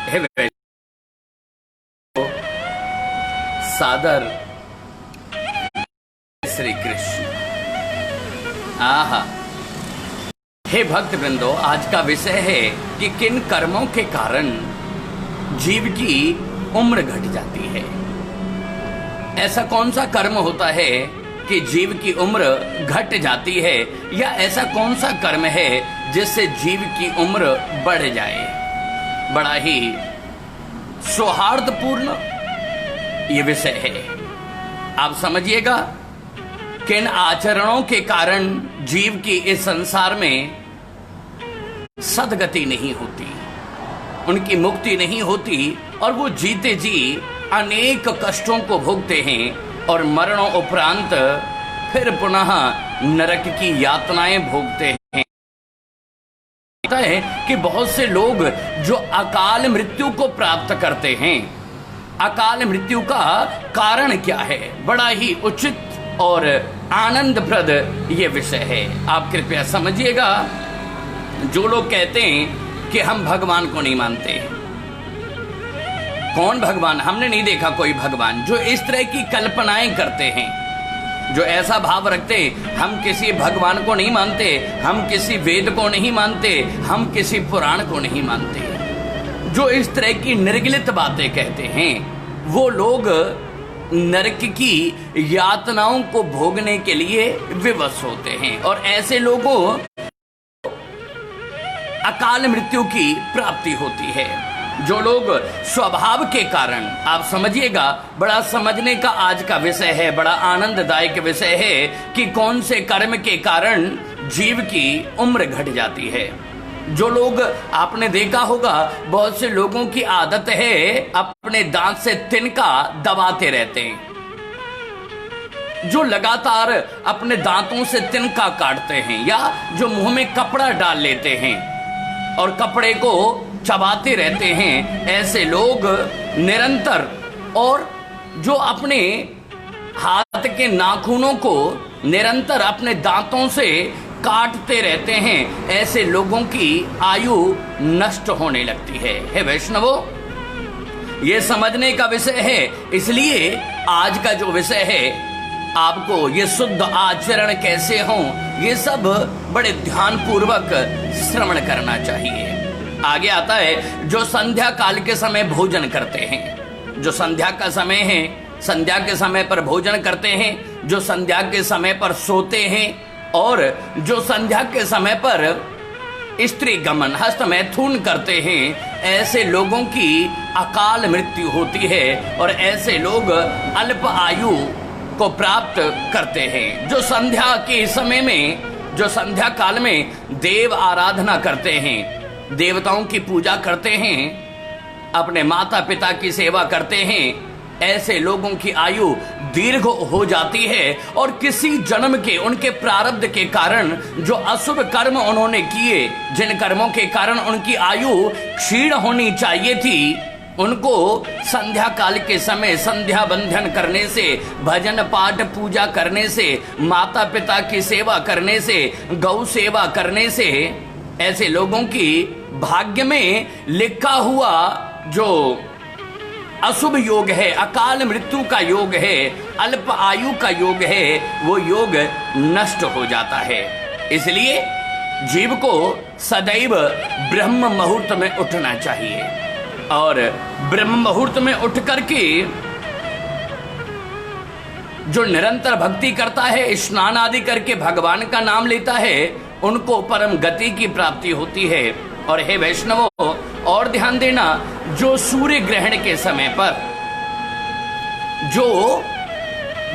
हे सादर श्री कृष्ण। आहा, हे भक्त वृंदो, आज का विषय है कि किन कर्मों के कारण जीव की उम्र घट जाती है। ऐसा कौन सा कर्म होता है कि जीव की उम्र घट जाती है, या ऐसा कौन सा कर्म है जिससे जीव की उम्र बढ़ जाए। बड़ा ही सौहार्दपूर्ण ये विषय है। आप समझिएगा, किन आचरणों के कारण जीव की इस संसार में सद्गति नहीं होती, उनकी मुक्ति नहीं होती, और वो जीते जी अनेक कष्टों को भोगते हैं और मरणों उपरांत फिर पुनः नरक की यातनाएं भोगते हैं। पता है कि बहुत से लोग जो अकाल मृत्यु को प्राप्त करते हैं, अकाल मृत्यु का कारण क्या है, बड़ा ही उचित और आनंदप्रद ये विषय है। आप कृपया समझिएगा, जो लोग कहते हैं कि हम भगवान को नहीं मानते, कौन भगवान, हमने नहीं देखा कोई भगवान, जो इस तरह की कल्पनाएं करते हैं, जो ऐसा भाव रखते हैं हम किसी भगवान को नहीं मानते, हम किसी वेद को नहीं मानते, हम किसी पुराण को नहीं मानते, जो इस तरह की निर्गलित बातें कहते हैं, वो लोग नरक की यातनाओं को भोगने के लिए विवश होते हैं, और ऐसे लोगों अकाल मृत्यु की प्राप्ति होती है। जो लोग स्वभाव के कारण, आप समझिएगा, बड़ा समझने का आज का विषय है, बड़ा आनंददायक विषय है कि कौन से कर्म के कारण जीव की उम्र घट जाती है। जो लोग, आपने देखा होगा, बहुत से लोगों की आदत है अपने दांत से तिनका दबाते रहते हैं, जो लगातार अपने दांतों से तिनका काटते हैं, या जो मुंह में कपड़ा डाल लेते हैं और कपड़े को चबाते रहते हैं। ऐसे लोग निरंतर, और जो अपने हाथ के नाखूनों को निरंतर अपने दांतों से काटते रहते हैं, ऐसे लोगों की आयु नष्ट होने लगती है। हे वैष्णवों, ये समझने का विषय है, इसलिए आज का जो विषय है, आपको ये शुद्ध आचरण कैसे हो, ये सब बड़े ध्यान पूर्वक श्रवण करना चाहिए। आगे आता है, जो संध्या काल के समय भोजन करते हैं, जो संध्या का समय है, संध्या के समय पर भोजन करते हैं, जो संध्या के समय पर सोते हैं, और जो संध्या के समय पर स्त्री गमन, हस्त मैथुन करते हैं, ऐसे लोगों की अकाल मृत्यु होती है, और ऐसे लोग अल्प आयु को प्राप्त करते हैं। जो संध्या के समय में, जो संध्या काल में देव आराधना करते हैं, देवताओं की पूजा करते हैं, अपने माता पिता की सेवा करते हैं, ऐसे लोगों की आयु दीर्घ हो जाती है, और किसी जन्म के, उनके प्रारब्ध के कारण, जो अशुभ कर्म उन्होंने किए, जिन कर्मों के कारण उनकी आयु क्षीण होनी चाहिए थी, उनको संध्या काल के समय संध्या बंधन करने से, भजन पाठ पूजा करने से, माता पिता की सेवा करने से, गौ सेवा करने से, ऐसे लोगों की भाग्य में लिखा हुआ जो अशुभ योग है, अकाल मृत्यु का योग है, अल्प आयु का योग है, वो योग नष्ट हो जाता है। इसलिए जीव को सदैव ब्रह्म मुहूर्त में उठना चाहिए, और ब्रह्म मुहूर्त में उठ करके जो निरंतर भक्ति करता है, स्नान आदि करके भगवान का नाम लेता है, उनको परम गति की प्राप्ति होती है। और हे वैष्णवों, और ध्यान देना, जो सूर्य ग्रहण के समय पर, जो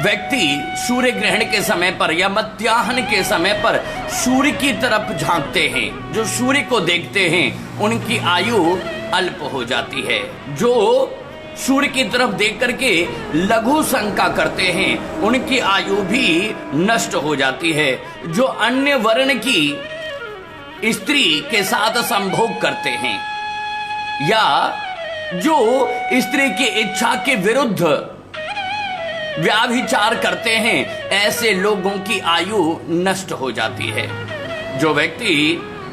व्यक्ति सूर्य ग्रहण के समय पर या मध्याह्न के समय पर सूर्य की तरफ झांकते हैं, जो सूर्य को देखते हैं, उनकी आयु अल्प हो जाती है। जो सूर्य की तरफ देख करके लघु शंका करते हैं, उनकी आयु भी नष्ट हो जाती है। जो अन्य वर्ण की स्त्री के साथ संभोग करते हैं, या जो स्त्री की इच्छा के विरुद्ध व्याभिचार करते हैं, ऐसे लोगों की आयु नष्ट हो जाती है। जो व्यक्ति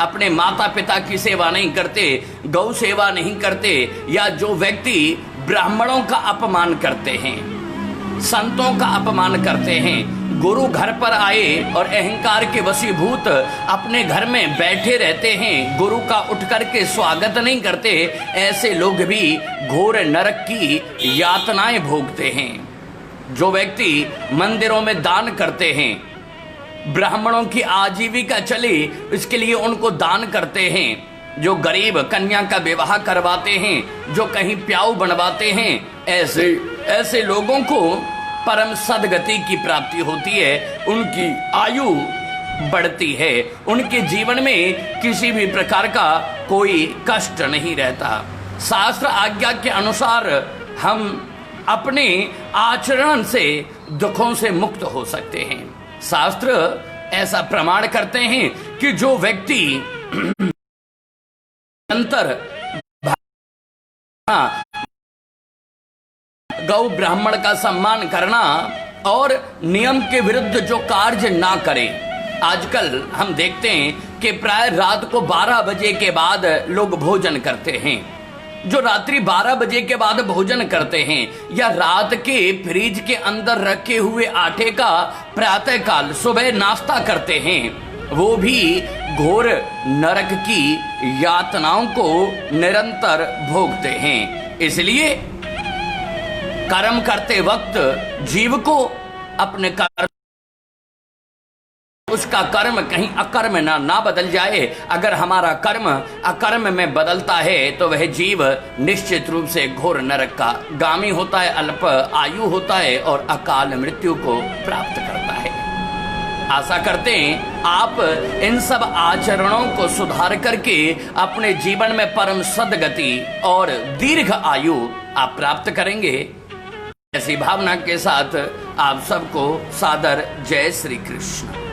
अपने माता पिता की सेवा नहीं करते, गौ सेवा नहीं करते, या जो व्यक्ति ब्राह्मणों का अपमान करते हैं, संतों का अपमान करते हैं, गुरु घर पर आए और अहंकार के वशीभूत अपने घर में बैठे रहते हैं, गुरु का उठ करके स्वागत नहीं करते, ऐसे लोग भी घोर नरक की यातनाएं भोगते हैं। जो व्यक्ति मंदिरों में दान करते हैं, ब्राह्मणों की आजीविका चले इसके लिए उनको दान करते हैं, जो गरीब कन्या का विवाह करवाते हैं, जो कहीं प्याऊ बनवाते हैं, ऐसे लोगों को परम सदगति की प्राप्ति होती है, उनकी आयु बढ़ती है, उनके जीवन में किसी भी प्रकार का कोई कष्ट नहीं रहता। शास्त्र आज्ञा के अनुसार हम अपने आचरण से दुखों से मुक्त हो सकते हैं। शास्त्र ऐसा प्रमाण करते हैं कि जो व्यक्ति अंतर गौ ब्राह्मण का सम्मान करना और नियम के विरुद्ध जो कार्य ना करे। आजकल हम देखते हैं कि प्राय रात को 12 बजे के बाद लोग भोजन करते हैं। जो रात्रि 12 बजे के बाद भोजन करते हैं या रात के फ्रिज के अंदर रखे हुए आटे का प्रातः काल सुबह नाश्ता करते हैं, वो भी घोर नरक की यातनाओं को निरंतर भोगते हैं। इसलिए कर्म करते वक्त जीव को अपने कर्म, उसका कर्म कहीं अकर्म ना बदल जाए। अगर हमारा कर्म अकर्म में बदलता है तो वह जीव निश्चित रूप से घोर नरक का गामी होता है, अल्प आयु होता है और अकाल मृत्यु को प्राप्त करता है। आशा करते हैं आप इन सब आचरणों को सुधार करके अपने जीवन में परम सद्गति और दीर्घ आयु आप प्राप्त करेंगे। ऐसी भावना के साथ आप सबको सादर जय श्री कृष्ण।